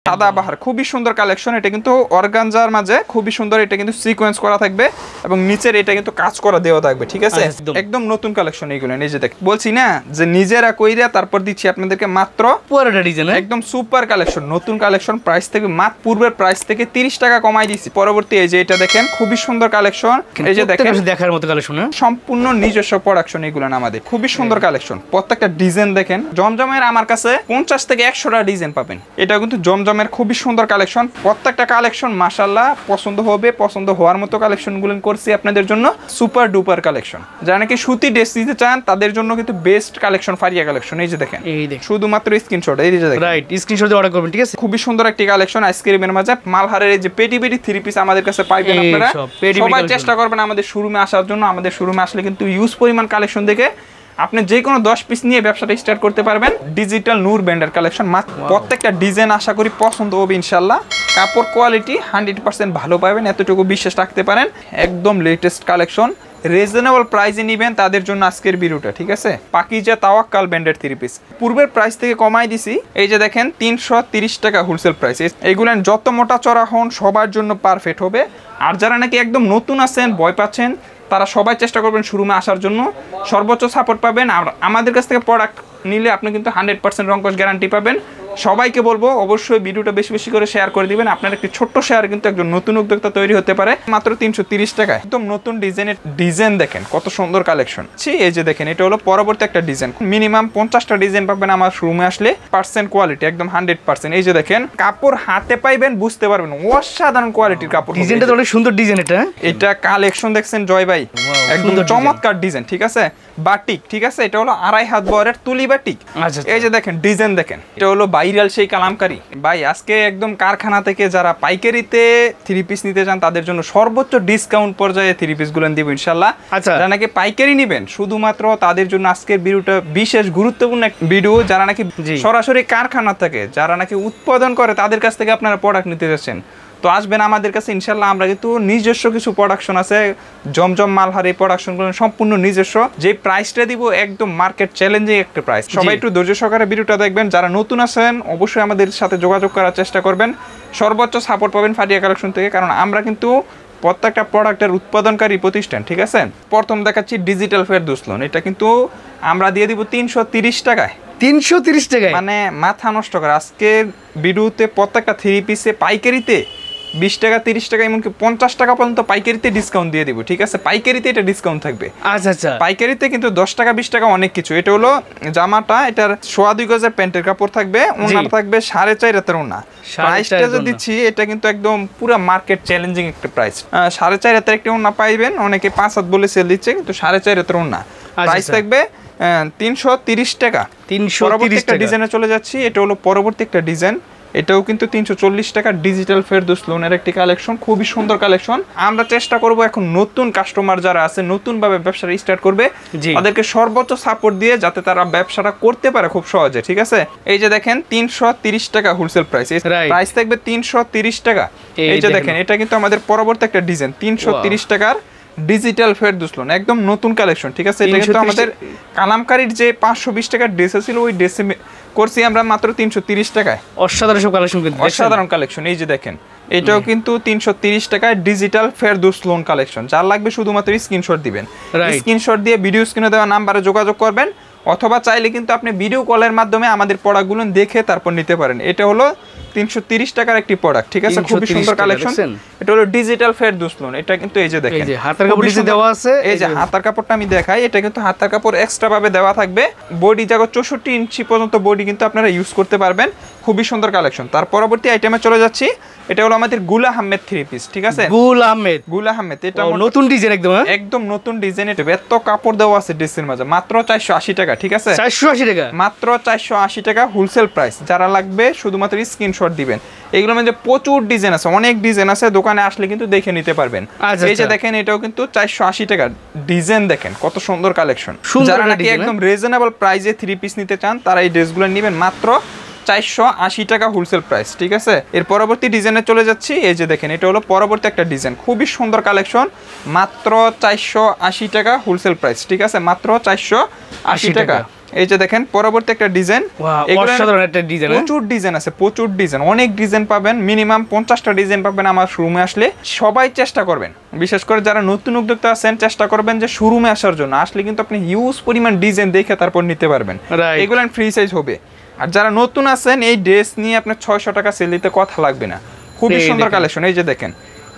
সাদাবাহার খুবই সুন্দর কালেকশন। এটা কিন্তু অর্গানজার মাঝে খুবই সুন্দর, এটা কিন্তু সিকোয়েন্স করা থাকবে এবং নিচের এটা কিন্তু কাজ করা দেওয়া থাকবে, ঠিক আছে? একদম নতুন কালেকশন এইগুলো। নিজে দেখ বলছি না যে নিজেরা কইরা তারপর দিচ্ছি আপনাদেরকে মাত্র পুরোটা ডিজাইন একদম সুপার কালেকশন, নতুন কালেকশন। প্রাইস থেকে মাত্র পূর্বের প্রাইস থেকে 30 টাকা কমাই দিয়েছি। পরবর্তী এই যে এটা দেখেন খুবই সুন্দর কালেকশন, এই যে দেখেন দেখার মতো কালেকশন, সম্পূর্ণ নিজস্ব প্রোডাকশন এগুলো আমাদের। খুবই সুন্দর কালেকশন, প্রত্যেকটা ডিজাইন দেখেন। জমজমের আমার কাছে 50 থেকে 100টা ডিজাইন পাবেন। এটা কিন্তু জমজমের খুবই সুন্দর কালেকশন। প্রত্যেকটা কালেকশন মাশাআল্লাহ পছন্দ হবে, পছন্দ হওয়ার মতো কালেকশনগুলো করছি আপনাদের জন্য। সুপার ডুপার কালেকশন, যারা নাকি সুতি ড্রেস নিতে চান তাদের জন্য কিন্তু বেস্ট কালেকশন ফারিয়া কালেকশন। এই যে দেখেন, এই দেখেন শুধুমাত্র স্ক্রিনশট, এই যে দেখেন রাইট, স্ক্রিনশট দিয়ে অর্ডার করবেন, ঠিক আছে? খুবই সুন্দর একটি কালেকশন আইসক্রিমের মাঝে। মালহারের এই যে পেটি পেটি থ্রি পিস আমাদের কাছে পাইবেন আপনারা। সবাই চেষ্টা করবেন আমাদের শোরুমে আসার জন্য। আমাদের শোরুমে আসলে কিন্তু ইউজ পরিমাণ কালেকশন দেখে আপনি যে কোনো 10 পিস নিয়ে ব্যবসাটা স্টার্ট করতে পারবেন। ডিজিটাল নূর ব্র্যান্ডের কালেকশন, প্রত্যেকটা ডিজাইন আশা করি পছন্দ হবে ইনশাল্লাহ। কাপড় কোয়ালিটি 100% ভালো পাবেন, এতটুকু বিশ্বাস রাখতে পারেন। একদম লেটেস্ট কালেকশন, রিজনেবল প্রাইসে নেবেন তাদের জন্য আজকের ভিডিওটা, ঠিক আছে? পাকিজা তাওয়াক্কাল ব্র্যান্ডের থ্রি পিস পূর্বের প্রাইস থেকে কমাই দিছি। এই যে দেখেন 330 টাকা হোলসেল প্রাইস। এইগুলো যত মোটা চড়া হন সবার জন্য পারফেক্ট হবে। আর যারা নাকি একদম নতুন আছেন, ভয় পাচ্ছেন, তারা সবাই চেষ্টা করবেন শোরুমে আসার জন্য। সর্বোচ্চ সাপোর্ট পাবেন। আর আমাদের কাছ থেকে প্রোডাক্ট নিলে আপনি কিন্তু 100% রংকশ গ্যারান্টি পাবেন। সবাইকে বলবো অবশ্যই ভিডিওটা বেশি বেশি করে শেয়ার করে দিবেন। আপনার একটি ছোট্ট শেয়ার কিন্তু একজন নতুন উদ্যোক্তা তৈরি হতে পারে। মাত্র 330 টাকায় একদম নতুন ডিজাইনের ডিজাইন দেখেন কত সুন্দর কালেকশন। এই যে দেখেন এটা হলো পরবর্তী একটা ডিজাইন। মিনিমাম 50টা ডিজাইন পাবেন আমার শোরুমে আসলে। পার্সেন্ট কোয়ালিটি একদম 100%। এই যে দেখেন কাপড় হাতে পাইবেন, বুঝতে পারবেন অসাধারণ কোয়ালিটির কাপড়। ডিজাইনটা তো অনেক সুন্দর ডিজাইন। এটা কালেকশন দেখছেন জয় ভাই, একদম চমৎকার ডিজাইন, ঠিক আছে? বাটিক, ঠিক আছে? এটা হলো 2.5 হাত বহরের তুলি বাটিক। এই যে দেখেন ডিজাইন দেখেন, এটা হলো ভাইরাল সেই কালামকারী। ভাই আজকে একদম কারখানা থেকে যারা পাইকারিতে থ্রি পিস নিতে চান তাদের জন্য সর্বোচ্চ ডিসকাউন্ট পর্যায়ে থ্রি পিস গুলো দিব ইনশাল্লাহ। যারা নাকি পাইকারি নেবেন শুধুমাত্র তাদের জন্য আজকের ভিডিওটা বিশেষ গুরুত্বপূর্ণ একটা ভিডিও। যারা নাকি সরাসরি কারখানা থেকে, যারা নাকি উৎপাদন করে তাদের কাছ থেকে আপনারা প্রোডাক্ট নিতে যাচ্ছেন, তো আসবেন আমাদের কাছে ইনশাল্লাহ। আমরা কিন্তু নিজস্ব কিছু প্রোডাকশন আছে, জমজম মালহার এই প্রোডাকশনগুলো সম্পূর্ণ নিজস্ব। যে প্রাইসটা দিব একদম মার্কেট চ্যালেঞ্জিং একটা প্রাইস। সবাই একটু ধৈর্য সহকারে ভিডিওটা দেখবেন। যারা নতুন আছেন অবশ্যই আমাদের সাথে যোগাযোগ করার চেষ্টা করবেন। সর্বোচ্চ সাপোর্ট পাবেন ফারিয়া কালেকশন থেকে, কারণ আমরা কিন্তু প্রত্যেকটা প্রোডাক্টের উৎপাদনকারী প্রতিষ্ঠান, ঠিক আছে? প্রথম দেখাচ্ছি ডিজিটাল ফেরদৌস লোন। এটা কিন্তু আমরা দিয়ে দিব 330 টাকায়। 330 টাকায় মানে মাথা নষ্ট করে। আজকের ভিডিওতে প্রত্যেকটা থ্রি পিসে পাইকারিতে 20 টাকা 30 টাকা এমনকি 50 টাকা পর্যন্ত পাইকারিতে ডিসকাউন্ট দিয়ে দিব, ঠিক আছে? পাইকারিতে এটা ডিসকাউন্ট থাকবে। আচ্ছা আচ্ছা, পাইকারিতে কিন্তু 10 টাকা 20 টাকা অনেক কিছু। এটা হলো জামাটা, এটার 2.5 গজের প্যান্টের কাপড় থাকবে, ওনাটা থাকবে 4.5 হাতের ওনা। প্রাইসটা যে দিচ্ছি এটা কিন্তু একদম পুরো মার্কেট চ্যালেঞ্জিং একটা প্রাইস। 4.5 হাতের একটা ওনা পাইবেন, অনেকে 5 হাত বলে সেল দিচ্ছে, কিন্তু 4.5 হাতের ওনা। প্রাইস থাকবে 330 টাকা। 330 টাকা ডিজাইনে চলে যাচ্ছি। এটা হলো পরবর্তী একটা ডিজাইন। এটাও কিন্তু 340 টাকা ডিজিটাল ফেরদৌস লোনের একটি কালেকশন, খুবই সুন্দর কালেকশন। আমরা চেষ্টা করব এখন নতুন কাস্টমার যারা আছে, নতুন ভাবে ব্যবসাটা স্টার্ট করবে, তাদেরকে সর্বোচ্চ সাপোর্ট দিয়ে যাতে তারা ব্যবসাটা করতে পারে খুব সহজে, ঠিক আছে? এই যে দেখেন 330 টাকা হোলসেল প্রাইস। প্রাইস থাকবে 330 টাকা। এই যে দেখেন এটা কিন্তু আমাদের পরবর্তী একটা ডিজাইন 330 টাকার ডিজিটাল ফেরদৌস লোন, একদম নতুন কালেকশন, ঠিক আছে? এটা কিন্তু আমাদের কালামকারীর যে 520 টাকার ড্রেস ছিল ওই ড্রেসে করছি আমরা মাত্র 330 টাকায়। অসাধারণ সব কালেকশন, কিন্তু অসাধারণ কালেকশন। এই যে দেখেন এটাও কিন্তু 330 টাকায় ডিজিটাল ফেরদৌস লোন কালেকশন। যার লাগবে শুধুমাত্র স্ক্রিনশট দিবেন। স্ক্রিনশট দিয়ে ভিডিও স্ক্রিনে দেওয়া নাম্বারে যোগাযোগ করবেন, অথবা চাইলে কিন্তু আপনি ভিডিও কলের মাধ্যমে আমাদের প্রোডাক্টগুলো দেখে তারপর নিতে পারেন। এটা হলো 330 টাকার একটি প্রোডাক্ট, ঠিক আছে? খুবই সুন্দর কালেকশন। এটা হলো ডিজিটাল ফেরদৌস লোন। এটা কিন্তু এই যে দেখেন হাতের কাপড় নিচে দেওয়া আছে। এই যে হাতের কাপড়টা আমি দেখাই, এটা কিন্তু হাতের কাপড় এক্সট্রা ভাবে দেওয়া থাকবে। বডি জায়গা 64 ইঞ্চি পর্যন্ত বডি কিন্তু আপনারা ইউজ করতে পারবেন। খুবই সুন্দর কালেকশন। তার পরবর্তী আইটেমে চলে যাচ্ছি। এটা হলো আমাদের গুল আহমেদ থ্রি পিস, ঠিক আছে? গুল আহমেদ এটা নতুন ডিজাইন, একদম একদম নতুন ডিজাইন। এটা এত কাপড় দেওয়া আছে ড্রেসের মাঝে, মাত্র 480 টাকা, ঠিক আছে? 480 টাকা, মাত্র 480 টাকা হোলসেল প্রাইস। যারা লাগবে শুধুমাত্র স্ক্রিনশট দিবেন। এগুলোর মধ্যে প্রচুর ডিজাইন আছে, অনেক ডিজাইন আছে, দোকানে আসলে কিন্তু দেখে নিতে পারবেন। এই যে দেখেন এটাও কিন্তু 480 টাকা। ডিজাইন দেখেন কত সুন্দর কালেকশন। যারা নাকি একদম রিজনেবল প্রাইসে থ্রি পিস নিতে চান তারা এই ড্রেসগুলো নেবেন মাত্র 480 টাকা হোলসেল প্রাইস, ঠিক আছে। এর পরবর্তী ডিজাইনে চলে যাচ্ছি। এই যে দেখেন এটা হলো পরবর্তী একটা ডিজাইন, খুবই সুন্দর কালেকশন, মাত্র 480 টাকা হোলসেল প্রাইস, ঠিক আছে, মাত্র 480 টাকা। এই যে দেখেন পরবর্তী একটা ডিজাইন, অসাধারণ একটা ডিজাইন, প্রচুর ডিজাইন আছে, প্রচুর ডিজাইন, অনেক ডিজাইন পাবেন, মিনিমাম 50টা ডিজাইন পাবেন আমার শোরুমে আসলে। সবাই চেষ্টা করবেন, বিশেষ করে যারা নতুন উদ্যোক্তা আছেন, চেষ্টা করবেন যে শোরুমে আসার জন্য। আসলে কিন্তু আপনি হিউজ পরিমাণ ডিজাইন দেখে তারপর নিতে পারবেন, এগুলো ফ্রি সাইজ হবে। আর যারা নতুন আছেন, এই ড্রেস নিয়ে আপনার 600 টাকা সেল দিতে কথা লাগবে না, খুবই সুন্দর কালেকশন। এই যে দেখেন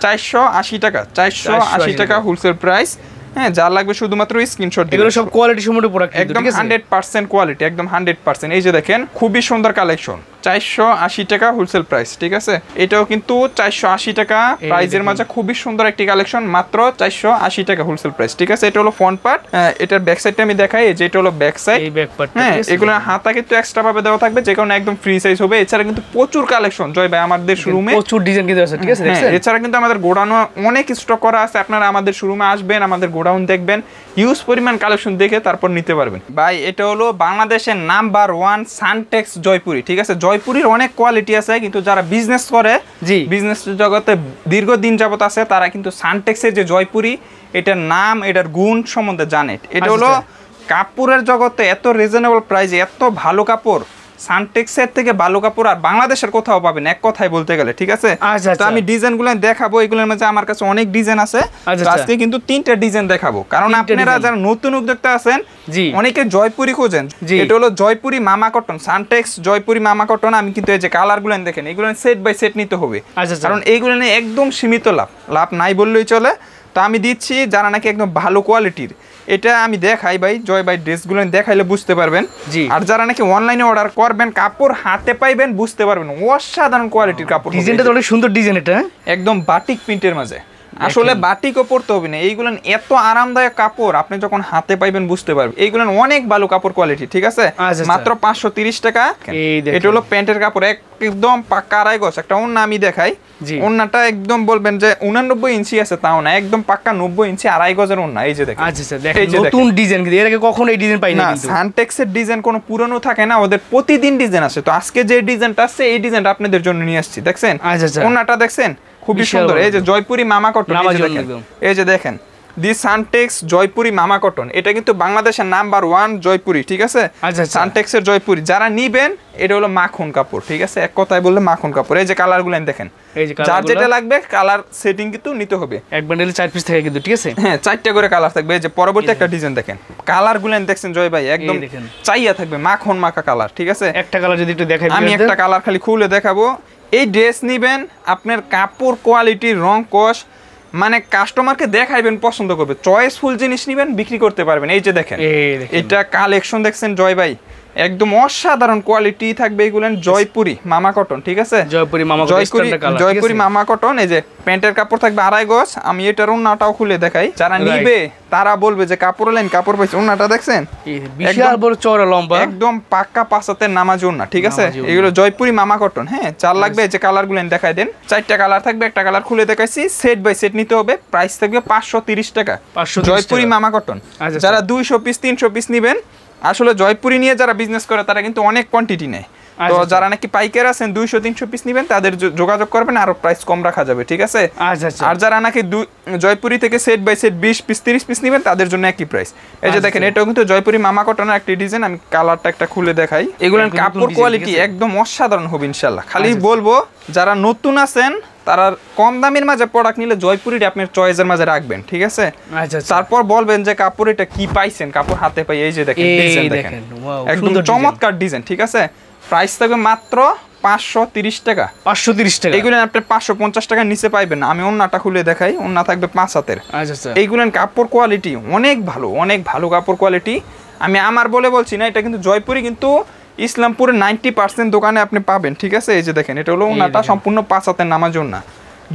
480 টাকা, 480 টাকা হোলসেল প্রাইস। হ্যাঁ, যা লাগবে শুধুমাত্র স্ক্রিনশট দিবেন। এগুলো সব কোয়ালিটি সম্পূর্ণ প্রোডাক্ট, একদম 100% কোয়ালিটি, একদম 100%। এই যে দেখেন খুবই সুন্দর কালেকশন, 480 টাকা হোলসেল প্রাইস, ঠিক আছে। এটাও কিন্তু 480 টাকা প্রাইজের মাঝে খুবই সুন্দর একটি কালেকশন, মাত্র 480 টাকা হোলসেল প্রাইস, ঠিক আছে। এটা হলো ফ্রন্ট পার্ট, এটার ব্যাক সাইডটা আমি দেখাই। এই যে এটা হলো ব্যাক সাইড, এই ব্যাক পার্ট, হ্যাঁ, এগুলো হাতা কিন্তু এক্সট্রা ভাবে দেওয়া থাকবে, যে কারণে একদম ফ্রি সাইজ হবে। এছাড়া কিন্তু প্রচুর কালেকশন জয় ভাই আমাদের শোরুমে, প্রচুর ডিজাইন কিন্তু আছে, ঠিক আছে। এছাড়া কিন্তু আমাদের গোডাউনে অনেক স্টক করা আছে, আপনারা আমাদের শোরুমে আসবেন, আমাদের গোডাউন দেখবেন, হিউজ পরিমাণ কালেকশন দেখে তারপর নিতে পারবেন। ভাই এটা হলো বাংলাদেশের নাম্বার 1 সানটেক্স জয়পুরি, ঠিক আছে। জয়পুরির অনেক কোয়ালিটি আছে, কিন্তু যারা বিজনেস করে, বিজনেস জগতে দীর্ঘদিন যাবত আছে, তারা কিন্তু সানটেক্সের যে জয়পুরি, এটার নাম, এটার গুণ সম্বন্ধে জানে। এটা হলো কাপড়ের জগতে এত রিজনেবল প্রাইসে এত ভালো কাপড়, সানটেক্সের থেকে ভালো কাপড় আর বাংলাদেশের কোথাও পাবেন, এক কথায় বলতে গেলে, ঠিক আছে। তো আমি ডিজাইনগুলো দেখাবো, এগুলোর মধ্যে আমার কাছে অনেক ডিজাইন আছে। আজকে কিন্তু 3টা ডিজাইন দেখাবো, কারণ আপনারা যারা নতুন উদ্যোক্তা আছেন, অনেকে জয়পুরি খোঁজেন। এটা হলো জয়পুরি মামা কটন, সানটেক্স জয়পুরি মামা কটন। আমি কিন্তু এই যে কালারগুলো দেখেন, এগুলো সেট বাই সেট নিতে হবে, কারণ এইগুলো নিয়ে একদম সীমিত লাভ নাই বললেই চলে। তো আমি দিচ্ছি যারা নাকি একদম ভালো কোয়ালিটির, এটা আমি দেখাই ভাই, জয় ভাই ড্রেসগুলো দেখাইলে বুঝতে পারবেন। আর যারা নাকি অনলাইনে অর্ডার করবেন, কাপড় হাতে পাইবেন, বুঝতে পারবেন অসাধারণ কোয়ালিটির কাপড়। ডিজাইনটা তো অনেক সুন্দর ডিজাইন, এটা একদম বাটিক প্রিন্টের মাঝে, আসলে বাটিকও পড়তে হবে না, এইগুলো এত আরামদায়ক কাপড়, আপনি যখন হাতে পাইবেন বুঝতে পারবেন। এইগুলো অনেক ভালো কাপড় কোয়ালিটি, ঠিক আছে, মাত্র 530 টাকা। এটা হলো প্যান্টের কাপড়, একদম পাক্কা আড়াই গজ। একটা ওন্না আমি দেখাই, ওন্নাটা একদম বলবেন যে 89 ইঞ্চি আছে, তাও না, একদম পাক্কা 90 ইঞ্চি আড়াই গজের ওন্না। এই যে দেখেন, নতুন ডিজাইন, এর আগে কখনো এই ডিজাইন পাই না। সানটেক্সের ডিজাইন কোনো পুরনো থাকে না, ওদের প্রতিদিন ডিজাইন আছে। তো আজকে যে ডিজাইনটা আছে, এই ডিজাইনটা আপনাদের জন্য নিয়ে আসছি, দেখছেন ওন্নাটা দেখছেন, খুবই সুন্দর। এই যে জয়পুরি মামা কটন, এই যে দেখেন দি সানটেক্স জয়পুরি মামা কটন, এটা কিন্তু বাংলাদেশের নাম্বার 1 জয়পুরি, ঠিক আছে। সানটেক্সের জয়পুরি যারা নিবেন, এটা হলো মাখন কাপড়, ঠিক আছে, এক কথায় বললে মাখন কাপড়। এই যে কালারগুলো দেখেন, যার যেটা লাগবে কালার সেটিং কিন্তু নিতে হবে। এক বান্ডেলে 4 পিস থাকে কিন্তু, ঠিক আছে, হ্যাঁ, 4টা করে কালার থাকবে। এই যে পরবর্তী একটা ডিজাইন দেখেন, কালারগুলো দেখছেন জয় ভাই, একদম চাইয়া থাকবে মাখন মাখা কালার, ঠিক আছে। একটা কালার যদি একটু দেখাই, আমি একটা কালার খালি খুলে দেখাবো। এই ড্রেস নিবেন, আপনার কাপড় কোয়ালিটি, রং কস, মানে কাস্টমারকে দেখাইবেন, পছন্দ করবে, চয়েসফুল জিনিস নিবেন, বিক্রি করতে পারবেন। এই যে দেখেন, এটা কালেকশন দেখছেন জয় ভাই, একদম অসাধারণ কোয়ালিটি থাকবে এগুলো, জয়পুরি মামা কটন, ঠিক আছে, জয়পুরি মামা কটন। এই যে প্যান্টের কাপড় থাকবে আড়াই গজ। আমি এটার ওন্নাটাও খুলে দেখাই, যারা নিবে তারা বলবে যে কাপড় লাইন কাপড় পাইছে। ওন্নাটা দেখছেন, বিশাল বড় চওড়া লম্বা, একদম পাক্কা 5 হাতের নামাজ ওন্না, ঠিক আছে। এগুলো জয়পুরি মামা কটন। হ্যাঁ, চার লাগবে, যে কালারগুলো দেখাই দেন, 4টা কালার থাকবে, একটা কালার খুলে দেখাইছি, সেট বাই সেট নিতে হবে। প্রাইস থাকবে 530 টাকা, জয়পুরি মামা কটন। যারা 200 পিস 300 পিস নিবেন, আসলে জয়পুরি নিয়ে যারা বিজনেস করে তারা কিন্তু অনেক কোয়ান্টিটি নেয়। তো যারা নাকি পাইকার আছেন 200-300 পিস নেবেন, তাদের যোগাযোগ করবেন, আরো প্রাইস কম রাখা যাবে, ঠিক আছে। আর যারা নাকি জয়পুরি থেকে set by set 20 piece 30 piece নেবেন, তাদের জন্য একই প্রাইস। এই যে দেখেন, এটাও কিন্তু জয়পুরি মামা কটনের একটা ডিজাইন। আমি কালারটা একটা খুলে দেখাই। এগুলোর কাপড় কোয়ালিটি একদম অসাধারণ হবে ইনশাআল্লাহ। খালি বলবো যারা নতুন আছেন, তারা কম দামের মাঝে প্রোডাক্ট নিলে জয়পুরিটা আপনার চয়েসের মাঝে রাখবেন, ঠিক আছে। তারপর বলবেন যে কাপড় এটা কি পাইছেন, কাপড় হাতে পাই। এই যে দেখেন ডিজাইন, দেখেন একদম চমৎকার ডিজাইন, ঠিক আছে। প্রাইস থাকবে মাত্র 530 টাকা, 530 টাকা। এগুলো আপনি 550 টাকার নিচে পাইবেন না। আমি ওন্নাটা খুলে দেখাই, ওন্না থাকবে 5 হাতের। এইগুলো কাপড় কোয়ালিটি অনেক ভালো, অনেক ভালো কাপড় কোয়ালিটি। আমি আমার বলে বলছি না, এটা কিন্তু জয়পুরি, কিন্তু ইসলামপুরের 90% দোকানে আপনি পাবেন, ঠিক আছে। এই যে দেখেন, এটা হলো ওন্নাটা সম্পূর্ণ 5 হাতের নামাজ ওন্না।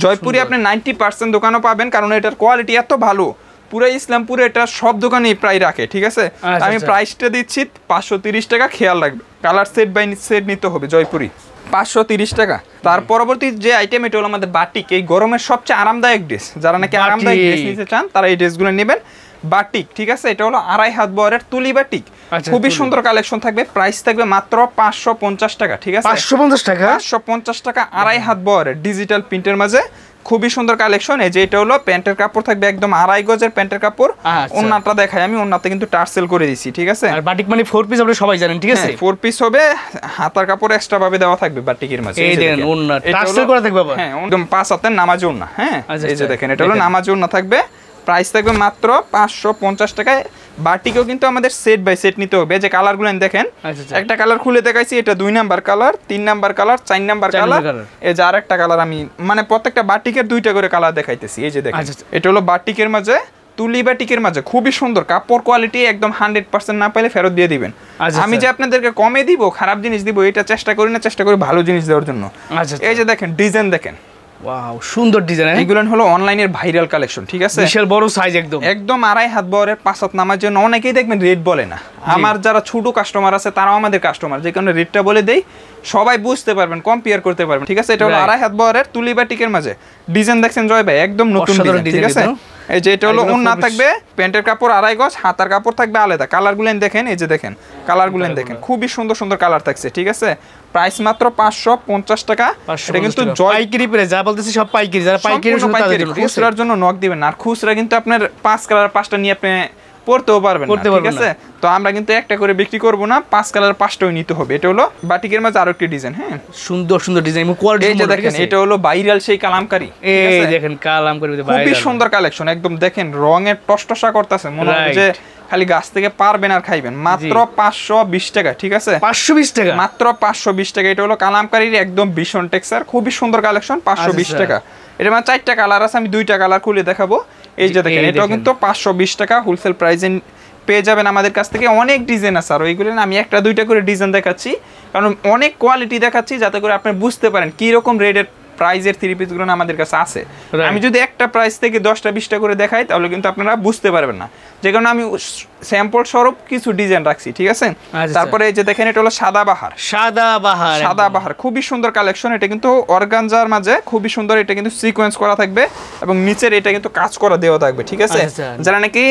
জয়পুরি আপনি 90% দোকানও পাবেন, কারণ এটার কোয়ালিটি এত ভালো। পুরো ইসলামপুরে এটা সব দোকানেই প্রায় রাখে, ঠিক আছে। আমি প্রাইসটা দিচ্ছি 530 টাকা, খেয়াল রাখবে। কালার সেট বাই সেট নিতে হবে জয়পুরি, 530 টাকা। তার পরবর্তী যে আইটেম, এটা হলো আমাদের বাটিক। এই গরমের সবচেয়ে আরামদায়ক ড্রেস, যারা নাকি আরামদায়ক ড্রেস নিতে চান, তারা এই ড্রেসগুলো নেবেন। বাটিক, ঠিক আছে, এটা হলো 2.5 হাত বহরের তুলি বাটিক। খুবই সুন্দর কালেকশন থাকবে, প্রাইস থাকবে মাত্র 550 টাকা, ঠিক আছে? 550 টাকা, 550 টাকা, আড়াই হাত বহরের ডিজিটাল প্রিন্টের মাঝে খুবই সুন্দর কালেকশন। এই যে এটা হলো প্যান্টের কাপড় থাকবে একদম 2.5 গজের প্যান্টের কাপড়। ওন্নাটা দেখাই আমি, ওন্নাতে কিন্তু টার্সেল করে দিয়েছি, ঠিক আছে? আর বাটিক মানে 4 পিস আপনারা সবাই জানেন, ঠিক আছে? 4 পিস হবে, হাতার কাপড় এক্সট্রা ভাবে দেওয়া থাকবে বাটিকের মাঝে। এই দেখেন ওন্না টার্সেল করা থাকবে আবার, হ্যাঁ একদম 5 হাতের নামাজ ওন্না। হ্যাঁ এই যে দেখেন এটা হলো নামাজ ওন্না থাকবে, প্রাইস থাকবে মাত্র 550 টাকায়। বাটিকেও কিন্তু আমাদের সেট বাই সেট নিতে হবে। যে কালারগুলো দেখেন, একটা কালার খুলে দেখাইছি, এটা 2 number colour, 3 number colour, 4 number colour, এই যে আরেকটা কালার আমি মানে প্রত্যেকটা বাটিকের 2টা করে কালার দেখাইতেছি। এই যে দেখেন এটা হলো বাটিকের মাঝে, তুলি বাটিকের মাঝে খুবই সুন্দর কাপড় কোয়ালিটি, একদম 100% না পাইলে ফেরত দিয়ে দিবেন। আমি যে আপনাদেরকে কমে দিব, খারাপ জিনিস দিব, এটা চেষ্টা করি না, চেষ্টা করি ভালো জিনিস দেওয়ার জন্য। এই যে দেখেন ডিজাইন দেখেন, ওয়াও সুন্দর ডিজাইন। এইগুলো হলো অনলাইনের ভাইরাল কালেকশন, ঠিক আছে? বিশাল বড় সাইজ, একদম একদম 2.5 হাত বহরের 5 হাত নামার জন্য অনেকেই দেখবেন রেট বলে না। আমার যারা ছোট কাস্টমার আছে তারাও আমাদের কাস্টমার, যে কারণে রেটটা বলে দেই, সবাই বুঝতে পারবেন, কম্পেয়ার করতে পারবেন, ঠিক আছে? এটা হলো 2.5 হাত বহরের তুলি বাটিকের মাঝে ডিজাইন দেখছেন জয় ভাই, একদম নতুন ডিজাইন, ঠিক আছে? এই যে এটা হলো ওন্না থাকবে, প্যান্টের কাপড় 2.5 গজ, হাতার কাপড় থাকবে আলাদা। কালারগুলো দেখেন, এই যে দেখেন কালারগুলো দেখেন, খুবই সুন্দর সুন্দর কালার থাকছে, ঠিক আছে? প্রাইস মাত্র 550 টাকা। এটা কিন্তু পাইকারি প্রাইস, যা বলতেছি সব পাইকারি, যারা পাইকারি তাদের জন্য, খুচরার জন্য নক দিবেন। আর খুচরা কিন্তু আপনার 5 কালার 5টা নিয়ে আপনি পড়তেও পারবেন না, ঠিক আছে? তো আমরা কিন্তু একটা করে বিক্রি করব না, 5 কালার 5টাই নিতে হবে। এটা হলো বাটিকের মাঝে আরো একটা ডিজাইন, হ্যাঁ সুন্দর সুন্দর ডিজাইন এবং কোয়ালিটি। এই যে দেখেন এটা হলো ভাইরাল সেই কালামকারী, এই দেখেন কালামকারী খুবই সুন্দর কালেকশন, একদম দেখেন রঙের টসটসা করতেছে, মনে হয় যে খালি গাছ থেকে পারবেন আর খাইবেন। মাত্র 520 টাকা, ঠিক আছে? 520 টাকা, মাত্র 520 টাকা। এটা হলো কালামকারীর একদম ভীষণ টেক্সচার, খুবই সুন্দর কালেকশন, 520 টাকা। এটা মানে 4টা কালার আছে, আমি 2টা কালার খুলে দেখাবো। এই যে দেখেন এটাও কিন্তু 520 টাকা হোলসেল প্রাইসে পেয়ে যাবেন আমাদের কাছ থেকে। অনেক ডিজাইন আছে, আর ওইগুলো আমি একটা দুইটা করে ডিজাইন দেখাচ্ছি, কারণ অনেক কোয়ালিটি দেখাচ্ছি যাতে করে আপনি বুঝতে পারেন কি রকম রেটের প্রাইজের 3 পিসগুলো আমাদের কাছে আছে। আমি যদি একটা প্রাইস থেকে 10টা 20টা করে দেখাই তাহলে কিন্তু আপনারা বুঝতে পারবেন না, যে কারণে আমি স্যাম্পল স্বরূপ কিছু ডিজাইন রাখছি, ঠিক আছে? তারপরে এই যে দেখেন এটা হলো সাদাবাহার, সাদাবাহার খুবই সুন্দর কালেকশন। এটা কিন্তু অর্গানজার মাঝে খুবই সুন্দর, এটা কিন্তু সিকোয়েন্স করা থাকবে এবং নিচের এটা কিন্তু কাজ করা দেওয়া থাকবে, ঠিক আছে? যারা নাকি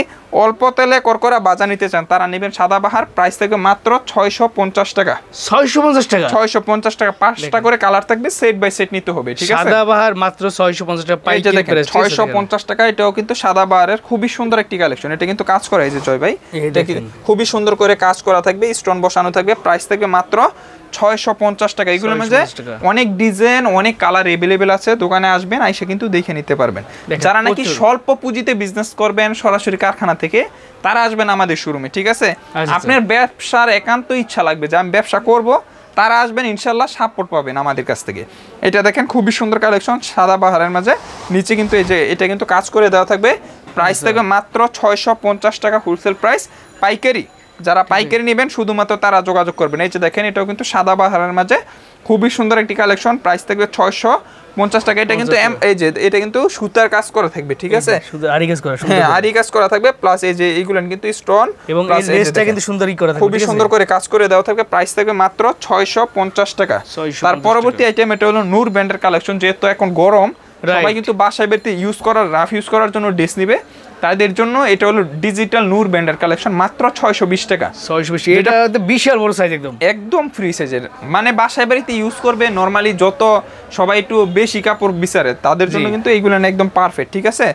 অল্প তেলে করকরা বাজা নিতে চান তারা নেবেন সাদাবাহার। প্রাইস থাকবে মাত্র 650 টাকা, 650 টাকা, 650 টাকা। 5টা করে কালার থাকবে, সেট বাই সেট নিতে হবে, ঠিক আছে? সাদাবাহার মাত্র 650 টাকা পাইকারি প্রাইস, 650 টাকা। এটাও কিন্তু সাদাবাহারের খুবই সুন্দর একটি কালেকশন। এটা কিন্তু কাজ করা, এই যে জয় ভাই, এটা খুবই সুন্দর করে কাজ করা থাকবে, স্টোন বসানো থাকবে। প্রাইস থাকবে মাত্র 650 টাকা। এগুলোর মধ্যে অনেক ডিজাইন, অনেক কালার अवेलेबल আছে, দোকানে আসবেন আইসা কিন্তু দেখে নিতে পারবেন। যারা নাকি স্বল্প পুঁজিতে বিজনেস করবেন সরাসরি কারখানা থেকে, তারা আসবেন আমাদের শোরুমে, ঠিক আছে? আপনার ব্যবসার একান্ত ইচ্ছা লাগবে যে আমি ব্যবসা করব, তারা আসবেন, ইনশাল্লাহ সাপোর্ট পাবেন আমাদের কাছ থেকে। এটা দেখেন খুবই সুন্দর কালেকশন, সাদাবাহারের মাঝে নিচে কিন্তু এই যে এটা কিন্তু কাজ করে দেওয়া থাকবে। প্রাইস থাকবে মাত্র 650 টাকা হোলসেল প্রাইস। পাইকারি যারা পাইকারি নেবেন শুধুমাত্র তারা যোগাযোগ করবেন। এই যে দেখেন এটাও কিন্তু সাদাবাহারের মাঝে খুবই সুন্দর একটি কালেকশন, প্রাইস থাকবে 650 টাকা। এটা কিন্তু এই যে এটা কিন্তু সুতার কাজ করা থাকবে, ঠিক আছে? শুধু আরি কাজ করা, হ্যাঁ আরি কাজ করা থাকবে, প্লাস এই যে এইগুলো কিন্তু স্টোন এবং এই লেসটা কিন্তু সুন্দরই করা থাকবে, খুবই সুন্দর করে কাজ করে দেওয়া থাকবে। প্রাইস থাকবে মাত্র 650 টাকা। তার পরবর্তী আইটেম এটা হলো নূর ব্র্যান্ডের কালেকশন। যেহেতু এখন গরম, সবাই কিন্তু বাসায় বেরতে ইউজ করার, রাফ ইউজ করার জন্য ড্রেস নিবে, তাদের জন্য এটা হলো ডিজিটাল নূর ব্র্যান্ডের কালেকশন, মাত্র 620 টাকা। 620, এটা বিশাল বড় সাইজ, একদম ফ্রি সাইজের, মানে বাসায় বাড়িতে ইউজ করবে নরমালি, যত সবাই একটু বেশি কাপড় বিচারে তাদের জন্য কিন্তু এইগুলো একদম পারফেক্ট, ঠিক আছে?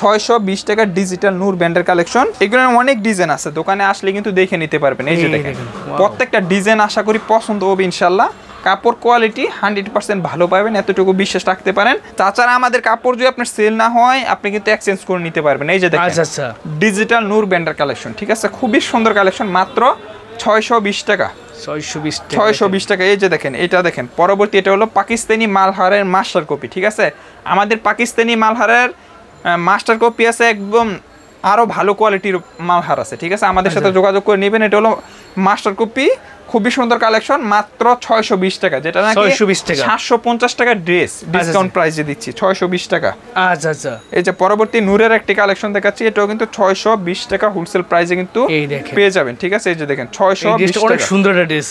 620 টাকা ডিজিটাল নূর ব্র্যান্ডের কালেকশন। এগুলোর অনেক ডিজাইন আছে, দোকানে আসলে কিন্তু দেখে নিতে পারবেন। এই যে দেখেন প্রত্যেকটা ডিজাইন আশা করি পছন্দ হবে ইনশাল্লাহ। কাপড় কোয়ালিটি 100% ভালো পাবেন, এতটুকু বিশ্বাস রাখতে পারেন। তাছাড়া আমাদের কাপড় যদি আপনার সেল না হয় আপনি কিন্তু এক্সচেঞ্জ করে নিতে পারবেন। এই যে দেখেন ডিজিটাল নূর ব্র্যান্ডের কালেকশন, ঠিক আছে? খুবই সুন্দর কালেকশন, মাত্র 620 টাকা, 620 টাকা। এই যে দেখেন এটা দেখেন পরবর্তী, এটা হলো পাকিস্তানি মালহারের মাস্টার কপি, ঠিক আছে? আমাদের পাকিস্তানি মালহারের মাস্টার কপি আছে, একদম আরো ভালো কোয়ালিটির মালহার আছে, ঠিক আছে? আমাদের সাথে যোগাযোগ করে নেবেন। এটা হলো মাস্টার কপি, খুবই সুন্দর কালেকশন, মাত্র 620 টাকা, যেটা নাকি 750 টাকা ড্রেস ডিসকাউন্ট প্রাইসে দিচ্ছি, 620 টাকা। আচ্ছা আচ্ছা। এই যে পরবর্তী নূরের একটি কালেকশন দেখাচ্ছি, এটাও কিন্তু 620 টাকা হোলসেল প্রাইসে কিন্তু পেয়ে যাবেন, ঠিক আছে? এই যে দেখেন 620 টাকা, অনেক সুন্দর একটা ড্রেস,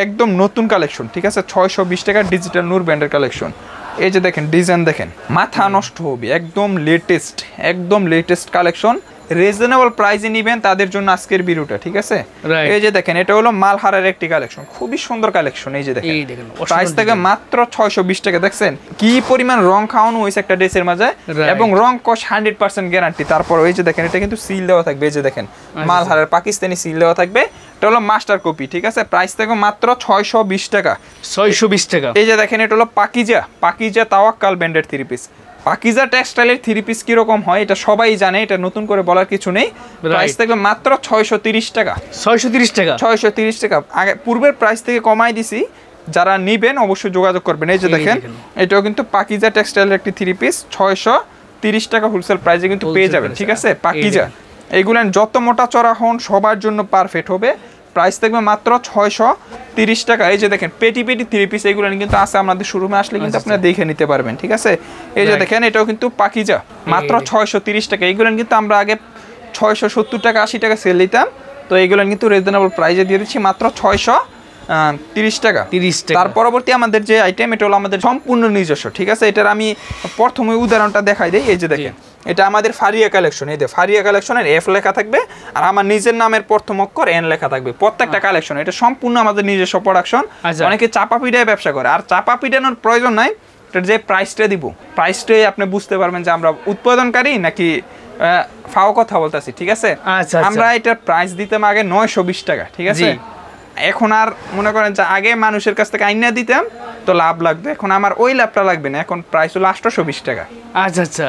একদম নতুন কালেকশন, ঠিক আছে? 620 টাকা ডিজিটাল নূর ব্র্যান্ডের কালেকশন। এই যে দেখেন ডিজাইন দেখেন, মাথা নষ্ট হবে, একদম লেটেস্ট কালেকশন। রিজনেবল প্রাইসে নেবেন তাদের জন্য আজকের ভিডিওটা, ঠিক আছে? এই যে দেখেন এটা হলো মালহারের একটি কালেকশন, খুবই সুন্দর কালেকশন। এই যে দেখেন প্রাইস থেকে মাত্র 620 টাকা। দেখছেন কি পরিমাণ রং খাওয়ানো হয়েছে একটা ড্রেসের মাঝে, এবং রং কস 100% গ্যারান্টি। তারপর এই যে দেখেন এটা কিন্তু সিল দেওয়া থাকবে, এই যে দেখেন মালহারের পাকিস্তানি সিল দেওয়া থাকবে। এটা হলো মাস্টার কপি, ঠিক আছে? প্রাইস থেকে মাত্র 620 টাকা। 620 টাকা। এই যে দেখেন এটা হলো পাকিজা তাওয়াক্কাল ব্র্যান্ডের 3 পিস। পাকিজা টেক্সটাইলের 3 পিস কিরকম হয় এটা সবাই জানে, এটা নতুন করে বলার কিছু নেই। প্রাইস থেকে মাত্র 630 টাকা। 630 টাকা। 630 টাকা। আগে পূর্বের প্রাইস থেকে কমাই দিছি, যারা নিবেন অবশ্যই যোগাযোগ করবেন। এই যে দেখেন এটাও কিন্তু পাকিজা টেক্সটাইলের একটি 3 পিস, 630 টাকা হোলসেল প্রাইসে কিন্তু পেয়ে যাবেন, ঠিক আছে? পাকিজা এইগুলো যত মোটা চড়া হন সবার জন্য পারফেক্ট হবে। প্রাইস থাকবে মাত্র 630 টাকা। এই যে দেখেন পেটি 3 পিস এগুলো কিন্তু আছে আমাদের শোরুমে, আসলে কিন্তু আপনারা দেখে নিতে পারবেন, ঠিক আছে? এই যে দেখেন এটাও কিন্তু পাকিজা, মাত্র 630 টাকা। এইগুলো কিন্তু আমরা আগে 670 টাকা 80 টাকা সেল দিতাম, তো এইগুলো কিন্তু রিজনেবল প্রাইসে দিয়ে দিচ্ছি মাত্র 630 টাকা। তার পরবর্তী আমাদের যে আইটেম এটা হলো আমাদের সম্পূর্ণ নিজস্ব, ঠিক আছে? এটার আমি প্রথমে উদাহরণটা দেখাই দিই। এই যে দেখেন এটা আমাদের ফারিয়া কালেকশন। এই যে ফারিয়া কালেকশনের এফ লেখা থাকবে, আর আমার নিজের নামের প্রথম অক্ষর এন লেখা থাকবে প্রত্যেকটা কালেকশন। এটা সম্পূর্ণ আমাদের নিজস্ব প্রোডাকশন। অনেকে চাপা পিঠায় ব্যবসা করে, আর চাপা পিঠানোর প্রয়োজন নাই। এটার যে প্রাইসটা দিব, প্রাইসটাই আপনি বুঝতে পারবেন যে আমরা উৎপাদনকারী নাকি ফাও কথা বলতেছি, ঠিক আছে? আমরা এটার প্রাইস দিতাম আগে 920 টাকা, ঠিক আছে? এখন আর মনে করেন যে আগে মানুষের কাছ থেকে আইনা দিতাম তো লাভ লাগবে, এখন আমার ওই লাভটা লাগবে না। এখন প্রাইস হলো 820 টাকা। আচ্ছা।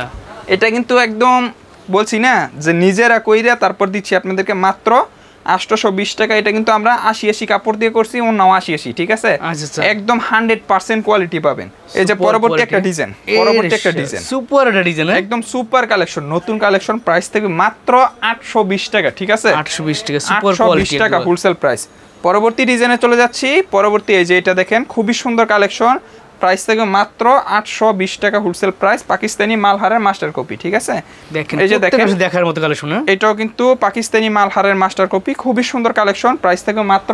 এটা কিন্তু একদম বলছি না যে নিজেরা কইরা তারপর দিচ্ছি আপনাদেরকে মাত্র 820 টাকা। এটা কিন্তু আমরা 80 কাপড় দিয়ে করছি, অন্য 80, ঠিক আছে? একদম 100% কোয়ালিটি পাবেন। এই যে পরবর্তী একটা ডিজাইন, সুপার একটা ডিজাইন, একদম সুপার কালেকশন, নতুন কালেকশন। প্রাইস থেকে মাত্র 820 টাকা, ঠিক আছে? 820 টাকা, সুপার কোয়ালিটি টাকা হোলসেল প্রাইস। পরবর্তী ডিজাইনে চলে যাচ্ছি। পরবর্তী এই যে এটা দেখেন খুবই সুন্দর কালেকশন, প্রাইস থেকে মাত্র 820 টাকা হোলসেল প্রাইস, পাকিস্তানি মালহারের মাস্টার কপি, ঠিক আছে? এই যে দেখেন দেখার মতো কালেকশন, এটাও কিন্তু পাকিস্তানি মালহারের মাস্টার কপি, খুবই সুন্দর কালেকশন। প্রাইস থেকে মাত্র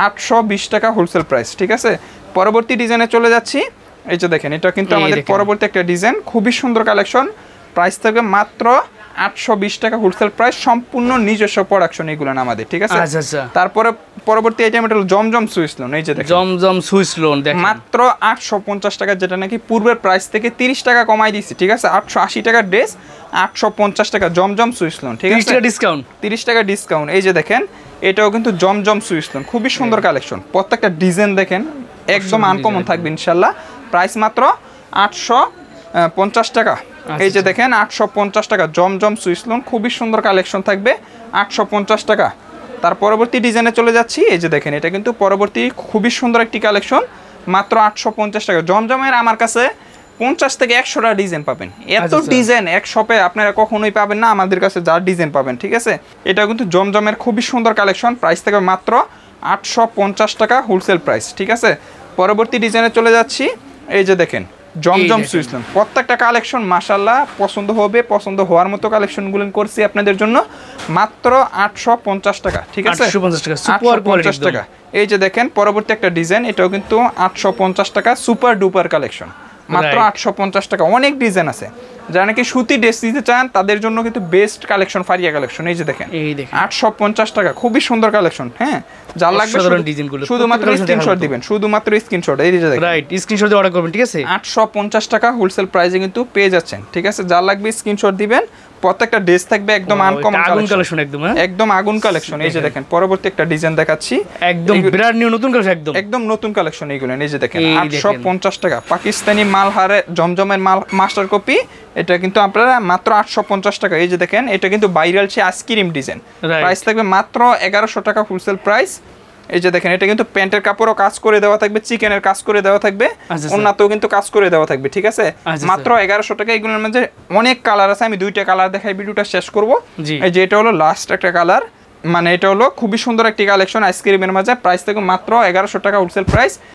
820 টাকা হোলসেল প্রাইস, ঠিক আছে? পরবর্তী ডিজাইনে চলে যাচ্ছি। এই যে দেখেন এটা কিন্তু আমাদের পরবর্তী একটা ডিজাইন, খুবই সুন্দর কালেকশন। প্রাইস থেকে মাত্র 820 টাকা হোলসেল প্রাইস, সম্পূর্ণ নিজস্ব প্রোডাকশন এগুলো আমাদের, ঠিক আছে? তারপরে পরবর্তী আইটেম এটা হলো জমজম সুইস লোন। এই যে দেখেন জমজম সুইস লোন দেখেন মাত্র 850 টাকা, যেটা নাকি পূর্বের প্রাইস থেকে 30 টাকা কমাই দিয়েছি, ঠিক আছে? 880 টাকার ড্রেস 850 টাকা জমজম সুইস লোন, ঠিক আছে? 30 টাকা ডিসকাউন্ট, 30 টাকা ডিসকাউন্ট। এই যে দেখেন এটাও কিন্তু জমজম সুইস লোন, খুবই সুন্দর কালেকশন। প্রত্যেকটা ডিজাইন দেখেন একদম আনকমন থাকবে ইনশাআল্লাহ। প্রাইস মাত্র 850 টাকা। এই যে দেখেন 850 টাকা জমজম সুইস লোন, খুবই সুন্দর কালেকশন থাকবে 850 টাকা। তার পরবর্তী ডিজাইনে চলে যাচ্ছি। এই যে দেখেন এটা কিন্তু পরবর্তী খুবই সুন্দর একটি কালেকশন, মাত্র 850 টাকা। জমজমের আমার কাছে 50 থেকে 100টা ডিজাইন পাবেন, এত ডিজাইন এক শপে আপনারা কখনোই পাবেন না, আমাদের কাছে যার ডিজাইন পাবেন, ঠিক আছে? এটা কিন্তু জমজমের খুবই সুন্দর কালেকশন, প্রাইস থেকে মাত্র 850 টাকা হোলসেল প্রাইস, ঠিক আছে? পরবর্তী ডিজাইনে চলে যাচ্ছি। এই যে দেখেন জমজম সুইস লোন, প্রত্যেকটা কালেকশন মাশাআল্লাহ পছন্দ হবে, পছন্দ হওয়ার মতো কালেকশনগুলো করছি আপনাদের জন্য মাত্র 850 টাকা, ঠিক আছে? 850 টাকা সুপার কোয়ালিটি টাকা। এই যে দেখেন পরবর্তী একটা ডিজাইন, এটাও কিন্তু 850 টাকা, সুপার ডুপার কালেকশন, মাত্র 850 টাকা। অনেক ডিজাইন আছে, যারা নাকি সুতি ড্রেস দিতে চান তাদের জন্য কিন্তু বেস্ট কালেকশন ফারিয়া কালেকশন। এই যে দেখেন 850 টাকা, খুবই সুন্দর কালেকশন। হ্যাঁ, যার লাগবে শুধুমাত্র স্ক্রিনশট দিবেন, শুধুমাত্র স্ক্রিনশট। এই যে দেখেন রাইট, স্ক্রিনশট দিয়ে অর্ডার করবেন, ঠিক আছে? 850 টাকা হোলসেল প্রাইসে কিন্তু পেয়ে যাচ্ছেন, ঠিক আছে? যার লাগবে স্ক্রিনশট দিবেন। প্রত্যেকটা ড্রেস থাকবে একদম আনকমন কালেকশন, একদম আগুন কালেকশন। এই যে দেখেন পরবর্তী একটা ডিজাইন দেখাচ্ছি, একদম ব্র্যান্ড নিউ নতুন কালেকশন, একদম নতুন কালেকশন এইগুলো। এই যে দেখেন 850 টাকা পাকিস্তানি মালহারে জমজমের মাল মাস্টার কপি, এটা কিন্তু আপনারা মাত্র 850 টাকা। এই যে দেখেন এটা কিন্তু ভাইরাল সে আইসক্রিম ডিজাইন, প্রাইস থাকবে মাত্র 1100 টাকা হোলসেল প্রাইস। এই যে দেখেন এটা কিন্তু প্যান্টের কাপড়ও কাজ করে দেওয়া থাকবে, চিকেনের কাজ করে দেওয়া থাকবে, অন্যতেও কিন্তু কাজ করে দেওয়া থাকবে, ঠিক আছে? মাত্র 1100 টাকা। এগুলোর মধ্যে অনেক কালার আছে, আমি 2টা কালার দেখাই ভিডিওটা শেষ করব। এই যে এটা হলো লাস্ট একটা কালার, মানে এটা হলো খুবই সুন্দর একটি কালেকশন আইসক্রিমের মাঝে, প্রাইস থেকে মাত্র 1100 টাকা হোলসেল প্রাইস।